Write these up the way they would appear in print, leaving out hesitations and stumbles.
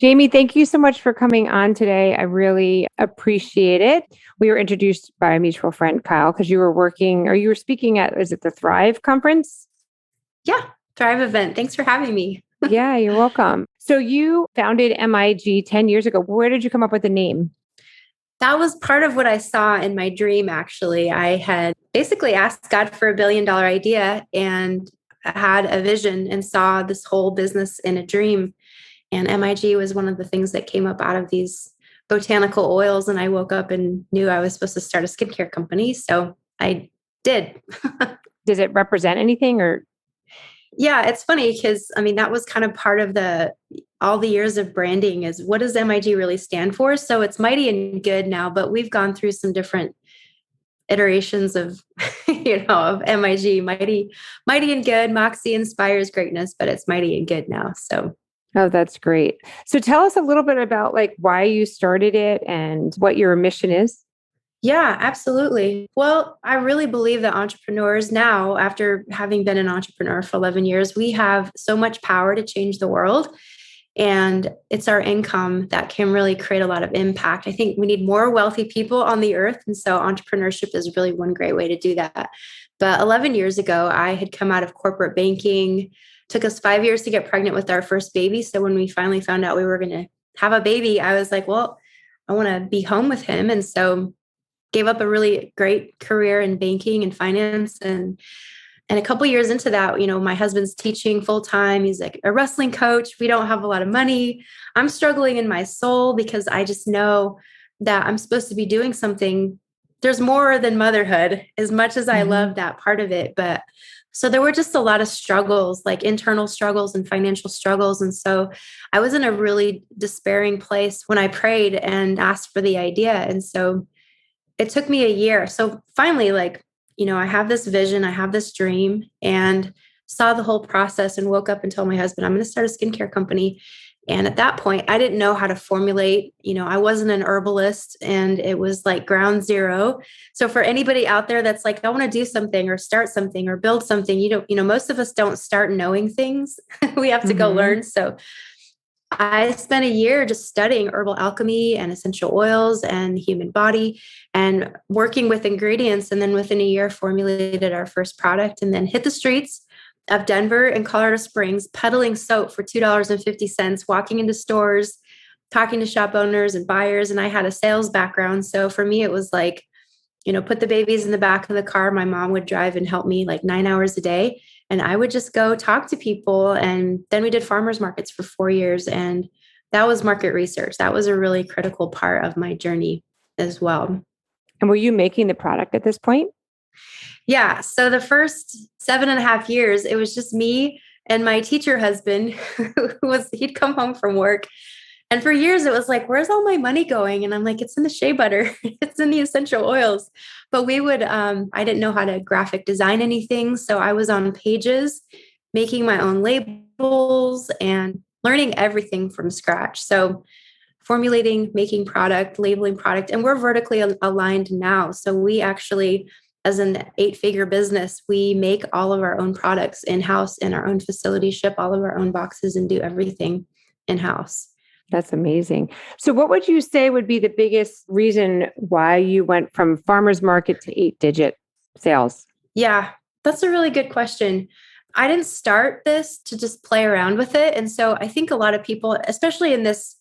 Jamie, thank you so much for coming on today. I really appreciate it. We were introduced by a mutual friend, Kyle, because you were working or you were speaking at, is it the Thrive conference? Yeah, Thrive event. Thanks for having me. Yeah, you're welcome. So you founded MIG 10 years ago. Where did you come up with the name? That was part of what I saw in my dream, actually. I had basically asked God for $1 billion idea and had a vision and saw this whole business in a dream. And MIG was one of the things that came up out of these botanical oils. And I woke up and knew I was supposed to start a skincare company. So I did. Does it represent anything or? Yeah, it's funny because I mean that was kind of part of the all the years of branding is what does MIG really stand for? So it's mighty and good now, but we've gone through some different iterations of of MIG, mighty and good. Moxie inspires greatness, but it's mighty and good now. So Oh, that's great. So tell us a little bit about like why you started it and what your mission is. yeah, absolutely. Well, I really believe that entrepreneurs now, after having been an entrepreneur for 11 years, we have so much power to change the world. And it's our income that can really create a lot of impact. I think we need more wealthy people on the earth. And so entrepreneurship is really one great way to do that. But 11 years ago, I had come out of corporate banking. Took us 5 years to get pregnant with our first baby. So when we finally found out we were going to have a baby, I was like, well, I want to be home with him. And so gave up a really great career in banking and finance and a couple years into that, my husband's teaching full time. He's like a wrestling coach. We don't have a lot of money. I'm struggling in my soul because I just know that I'm supposed to be doing something. There's more than motherhood, as much as I Mhm. love that part of it. But so there were just a lot of struggles, like internal struggles and financial struggles. And so I was in a really despairing place when I prayed and asked for the idea. And so it took me a year. So finally, I have this vision, I have this dream, and saw the whole process and woke up and told my husband, I'm going to start a skincare company. And at that point, I didn't know how to formulate. I wasn't an herbalist and it was like ground zero. So for anybody out there that's like, I want to do something or start something or build something, most of us don't start knowing things. We have to go Mhm. learn. So I spent a year just studying herbal alchemy and essential oils and human body and working with ingredients. And then within a year, formulated our first product and then hit the streets of Denver and Colorado Springs, peddling soap for $2.50, walking into stores, talking to shop owners and buyers. And I had a sales background. So for me, it was like, put the babies in the back of the car. My mom would drive and help me like 9 hours a day. And I would just go talk to people. And then we did farmers markets for 4 years. And that was market research. That was a really critical part of my journey as well. And were you making the product at this point? Yeah. So the first 7.5 years, it was just me and my teacher husband, he'd come home from work. And for years, it was like, where's all my money going? And I'm like, it's in the shea butter, it's in the essential oils. But I didn't know how to graphic design anything. So I was on pages, making my own labels and learning everything from scratch. So formulating, making product, labeling product, and we're vertically aligned now. So we actually, as an 8-figure business, we make all of our own products in-house in our own facility, ship all of our own boxes and do everything in-house. That's amazing. So, what would you say would be the biggest reason why you went from farmer's market to 8-digit sales? Yeah, that's a really good question. I didn't start this to just play around with it. And so I think a lot of people, especially in this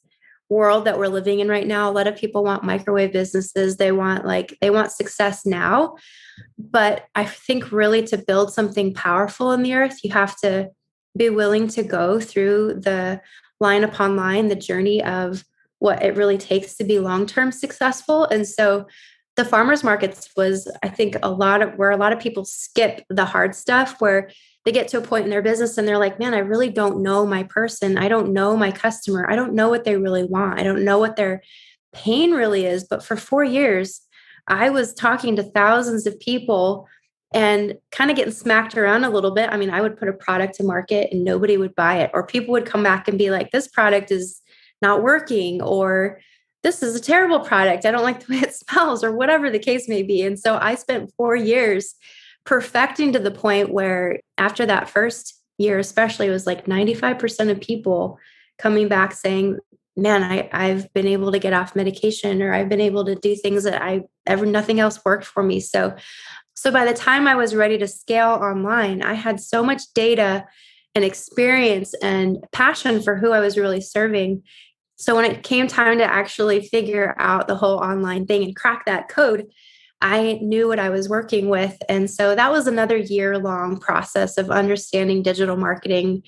world that we're living in right now, a lot of people want microwave businesses. They want success now. But I think really to build something powerful in the earth, you have to be willing to go through the line upon line, the journey of what it really takes to be long-term successful. And so the farmers markets was, I think, a lot of where a lot of people skip the hard stuff where they get to a point in their business and they're like, man, I really don't know my person. I don't know my customer. I don't know what they really want. I don't know what their pain really is. But for 4 years, I was talking to thousands of people and kind of getting smacked around a little bit. I mean, I would put a product to market and nobody would buy it, or people would come back and be like, this product is not working, or this is a terrible product. I don't like the way it smells, or whatever the case may be. And so I spent 4 years perfecting to the point where after that first year, especially, it was like 95% of people coming back saying, man, I've been able to get off medication, or I've been able to do things that nothing else worked for me. So by the time I was ready to scale online, I had so much data and experience and passion for who I was really serving. So when it came time to actually figure out the whole online thing and crack that code, I knew what I was working with. And so that was another year-long process of understanding digital marketing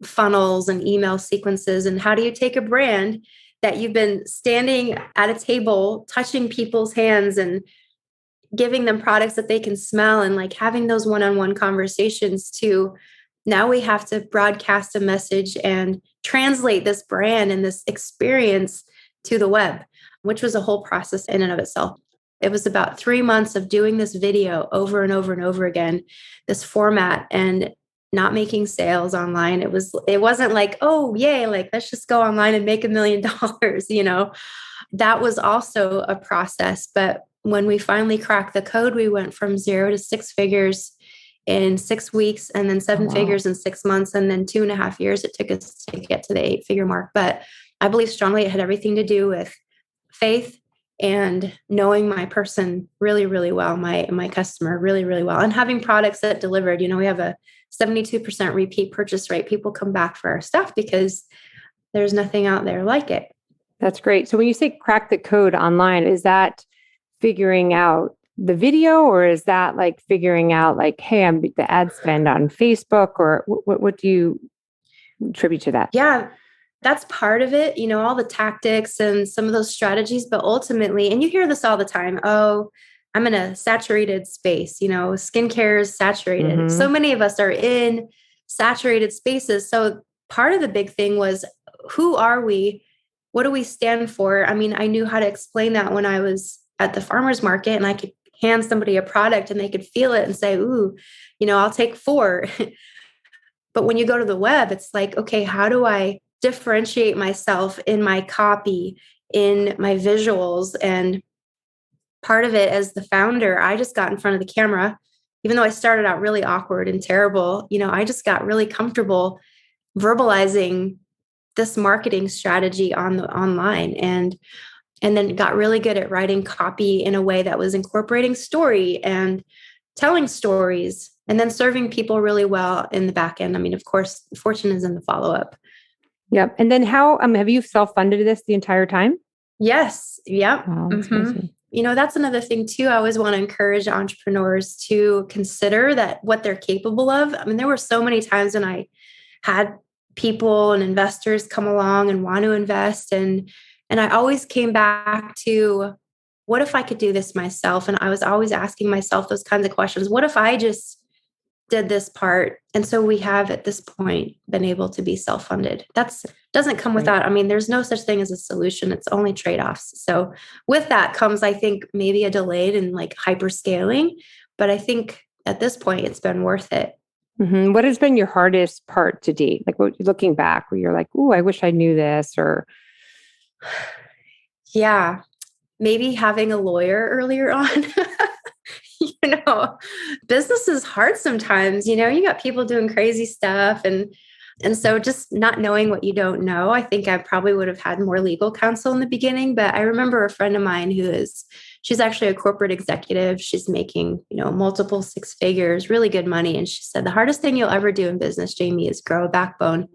funnels and email sequences. And how do you take a brand that you've been standing at a table, touching people's hands and giving them products that they can smell, and like having those one-on-one conversations, to now we have to broadcast a message and translate this brand and this experience to the web, which was a whole process in and of itself. It was about 3 months of doing this video over and over and over again, this format, and not making sales online. It wasn't like, oh, yay, like let's just go online and make $1 million, That was also a process. But when we finally cracked the code, we went from 0 to 6 figures in 6 weeks, and then 7 figures in 6 months, and then 2.5 years it took us to get to the 8-figure mark. But I believe strongly it had everything to do with faith and knowing my person really, really well, my customer really, really well, and having products that delivered. We have a 72% repeat purchase rate. People come back for our stuff because there's nothing out there like it. That's great. So when you say crack the code online, is that figuring out the video, or is that like figuring out like, hey, I'm the ad spend on Facebook, or what do you attribute to that? Yeah, that's part of it, all the tactics and some of those strategies. But ultimately, and you hear this all the time, oh, I'm in a saturated space, skincare is saturated. Mm-hmm. So many of us are in saturated spaces. So part of the big thing was, who are we? What do we stand for? I mean, I knew how to explain that when I was at the farmer's market, and I could hand somebody a product and they could feel it and say, ooh, I'll take 4. But when you go to the web, it's like, okay, how do I differentiate myself in my copy, in my visuals? And part of it, as the founder, I just got in front of the camera. Even though I started out really awkward and terrible, I just got really comfortable verbalizing this marketing strategy online, and then got really good at writing copy in a way that was incorporating story and telling stories, and then serving people really well in the back end. I mean, of course, fortune is in the follow-up. Yep. And then how have you self-funded this the entire time? Yes. Yep. Wow, that's amazing. That's another thing too. I always want to encourage entrepreneurs to consider that what they're capable of. I mean, there were so many times when I had people and investors come along and want to invest, and I always came back to, what if I could do this myself? And I was always asking myself those kinds of questions. What if I just did this part? And so we have at this point been able to be self-funded. That doesn't come without, I mean, there's no such thing as a solution. It's only trade-offs. So with that comes, I think, maybe a delayed and like hyper scaling, but I think at this point it's been worth it. Mm-hmm. What has been your hardest part to date? Like looking back, where you're like, "Ooh, I wish I knew this," or yeah, maybe having a lawyer earlier on. Business is hard sometimes. You got people doing crazy stuff, and so just not knowing what you don't know. I think I probably would have had more legal counsel in the beginning. But I remember a friend of mine she's actually a corporate executive. She's making, multiple 6 figures, really good money. And she said, the hardest thing you'll ever do in business, Jaime, is grow a backbone.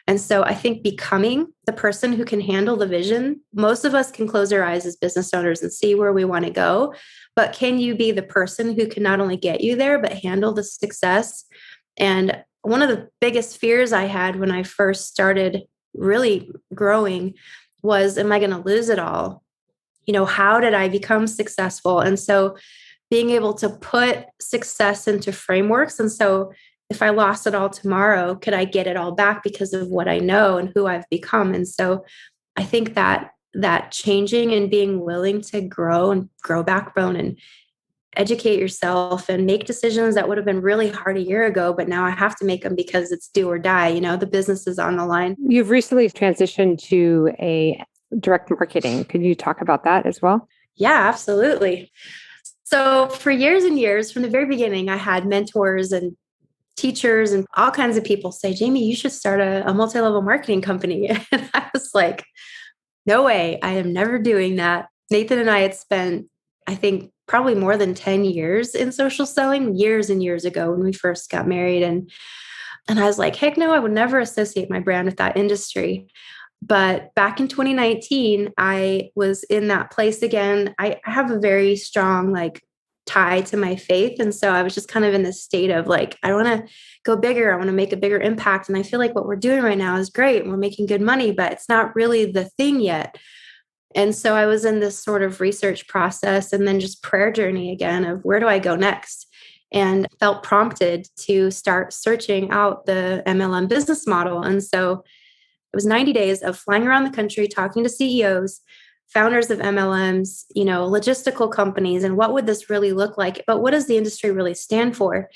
And so I think becoming the person who can handle the vision, most of us can close our eyes as business owners and see where we want to go. But can you be the person who can not only get you there, but handle the success? And one of the biggest fears I had when I first started really growing was, am I going to lose it all? How did I become successful? And so being able to put success into frameworks. And so if I lost it all tomorrow, could I get it all back because of what I know and who I've become? And so I think that changing and being willing to grow backbone and educate yourself and make decisions that would have been really hard a year ago, but now I have to make them because it's do or die. The business is on the line. You've recently transitioned to a direct marketing. Could you talk about that as well? Yeah, absolutely. So for years and years, from the very beginning, I had mentors and teachers and all kinds of people say, Jamie, you should start a multi-level marketing company. And I was like, no way, I am never doing that. Nathan and I had spent, I think, probably more than 10 years in social selling years and years ago when we first got married. And I was like, heck no, I would never associate my brand with that industry. But back in 2019, I was in that place again. I have a very strong like tie to my faith. And so I was just kind of in this state of like, I want to go bigger. I want to make a bigger impact. And I feel like what we're doing right now is great. And we're making good money, but it's not really the thing yet. And so I was in this sort of research process and then just prayer journey again of where do I go next? And felt prompted to start searching out the MLM business model. And so it was 90 days of flying around the country, talking to CEOs, founders of MLMs, logistical companies, and what would this really look like? But what does the industry really stand for?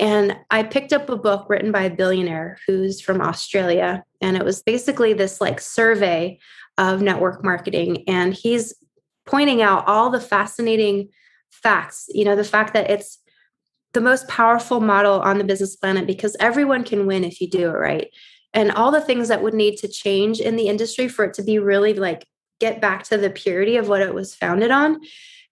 And I picked up a book written by a billionaire who's from Australia. And it was basically this like survey of network marketing. And he's pointing out all the fascinating facts, the fact that it's the most powerful model on the business planet because everyone can win if you do it right. And all the things that would need to change in the industry for it to be really like get back to the purity of what it was founded on.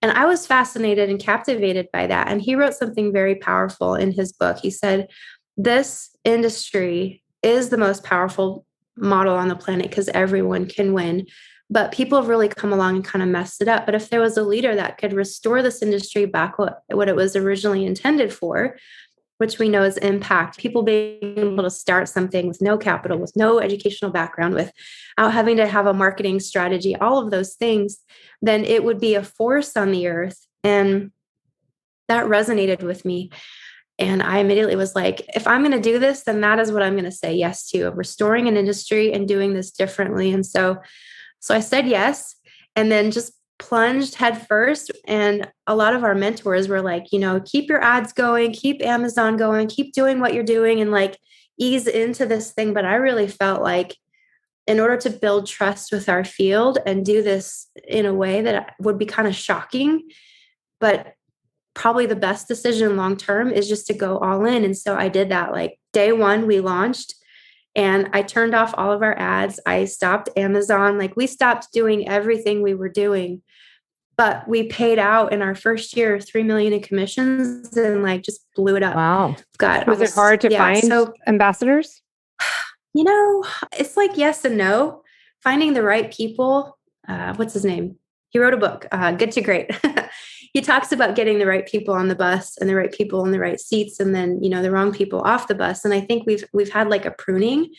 And I was fascinated and captivated by that. And he wrote something very powerful in his book. He said, this industry is the most powerful model on the planet because everyone can win. But people have really come along and kind of messed it up. But if there was a leader that could restore this industry back what it was originally intended for, which we know is impact, people being able to start something with no capital, with no educational background, without having to have a marketing strategy, all of those things, then it would be a force on the earth. And that resonated with me. And I immediately was like, if I'm going to do this, then that is what I'm going to say yes to, of restoring an industry and doing this differently. And so I said yes, and then just plunged head first. And a lot of our mentors were like, keep your ads going, keep Amazon going, keep doing what you're doing and like ease into this thing. But I really felt like in order to build trust with our field and do this in a way that would be kind of shocking, but probably the best decision long-term is just to go all in. And so I did that. Like day one, we launched. And I turned off all of our ads. I stopped Amazon. Like we stopped doing everything we were doing, but we paid out in our first year, 3 million in commissions and like just blew it up. Wow. Was it hard to find ambassadors? It's like yes and no. Finding the right people. What's his name? He wrote a book, Good to Great. He talks about getting the right people on the bus and the right people in the right seats, and then the wrong people off the bus. And I think we've had like a pruning,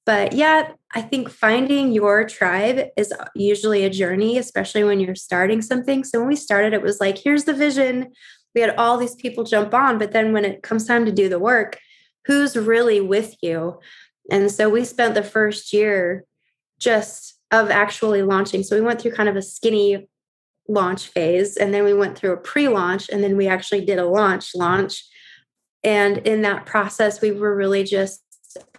but yeah, I think finding your tribe is usually a journey, especially when you're starting something. So when we started, it was like, here's the vision. We had all these people jump on, but then when it comes time to do the work, who's really with you? And so we spent the first year just of actually launching. So we went through kind of a skinny launch phase, and then we went through a pre-launch, and then we actually did a launch. And in that process, we were really just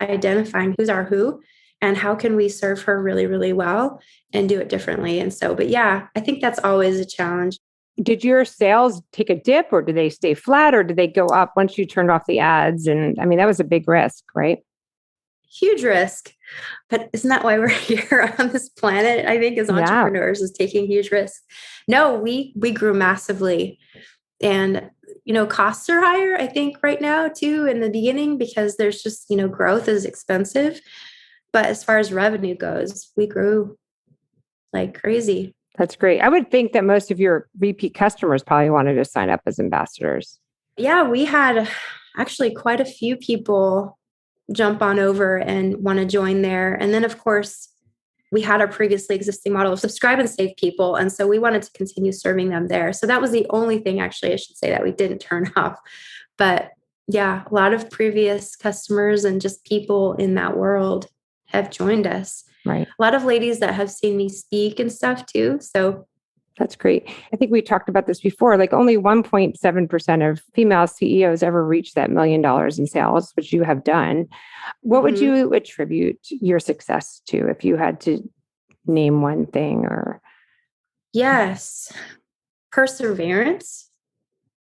identifying who's our who and how can we serve her really, really well and do it differently. And so, but yeah, I think that's always a challenge. Did your sales take a dip, or did they stay flat, or did they go up once you turned off the ads? And I mean, that was a big risk, right? Huge risk. But isn't that why we're here on this planet? I think as entrepreneurs is taking huge risks. No, we grew massively. And, costs are higher, I think, right now, too, in the beginning, because there's just, growth is expensive. But as far as revenue goes, we grew like crazy. That's great. I would think that most of your repeat customers probably wanted to sign up as ambassadors. Yeah, we had actually quite a few people jump on over and want to join there. And then, of course, we had our previously existing model of subscribe and save people. And so we wanted to continue serving them there. So that was the only thing, actually, I should say, that we didn't turn off. But yeah, a lot of previous customers and just people in that world have joined us. Right. A lot of ladies that have seen me speak and stuff too. So that's great. I think we talked about this before, like only 1.7% of female CEOs ever reach that $1 million in sales, which you have done. What would you attribute your success to if you had to name one thing? Or yes, perseverance.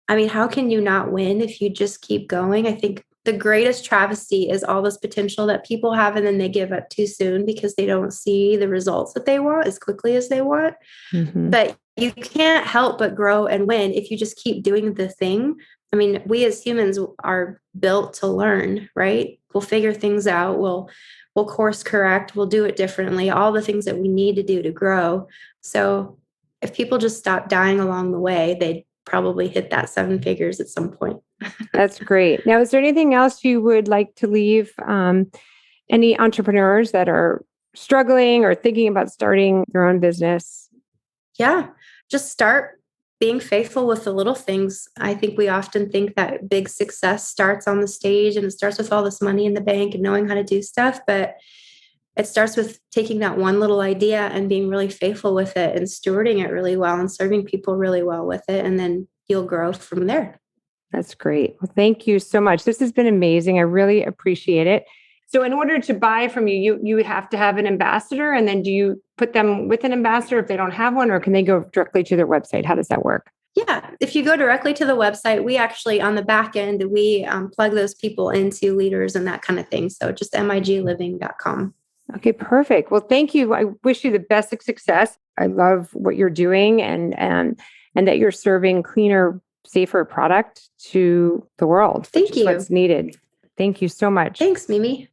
I mean, how can you not win if you just keep going? I think the greatest travesty is all this potential that people have, and then they give up too soon because they don't see the results that they want as quickly as they want. Mm-hmm. But you can't help but grow and win if you just keep doing the thing. I mean, we as humans are built to learn, right? We'll figure things out. We'll course correct. We'll do it differently. All the things that we need to do to grow. So if people just stop dying along the way, they'd probably hit that 7 figures at some point. That's great. Now, is there anything else you would like to leave any entrepreneurs that are struggling or thinking about starting their own business? Yeah, just start being faithful with the little things. I think we often think that big success starts on the stage and it starts with all this money in the bank and knowing how to do stuff. But it starts with taking that one little idea and being really faithful with it and stewarding it really well and serving people really well with it. And then you'll grow from there. That's great. Well, thank you so much. This has been amazing. I really appreciate it. So in order to buy from you, you would have to have an ambassador. And then do you put them with an ambassador if they don't have one, or can they go directly to their website? How does that work? Yeah, if you go directly to the website, we actually, on the back end, we plug those people into leaders and that kind of thing. So just migliving.com. Okay, perfect. Well, thank you. I wish you the best of success. I love what you're doing and that you're serving cleaner, safer product to the world. Thank you. What's needed. Thank you so much. Thanks, Mimi.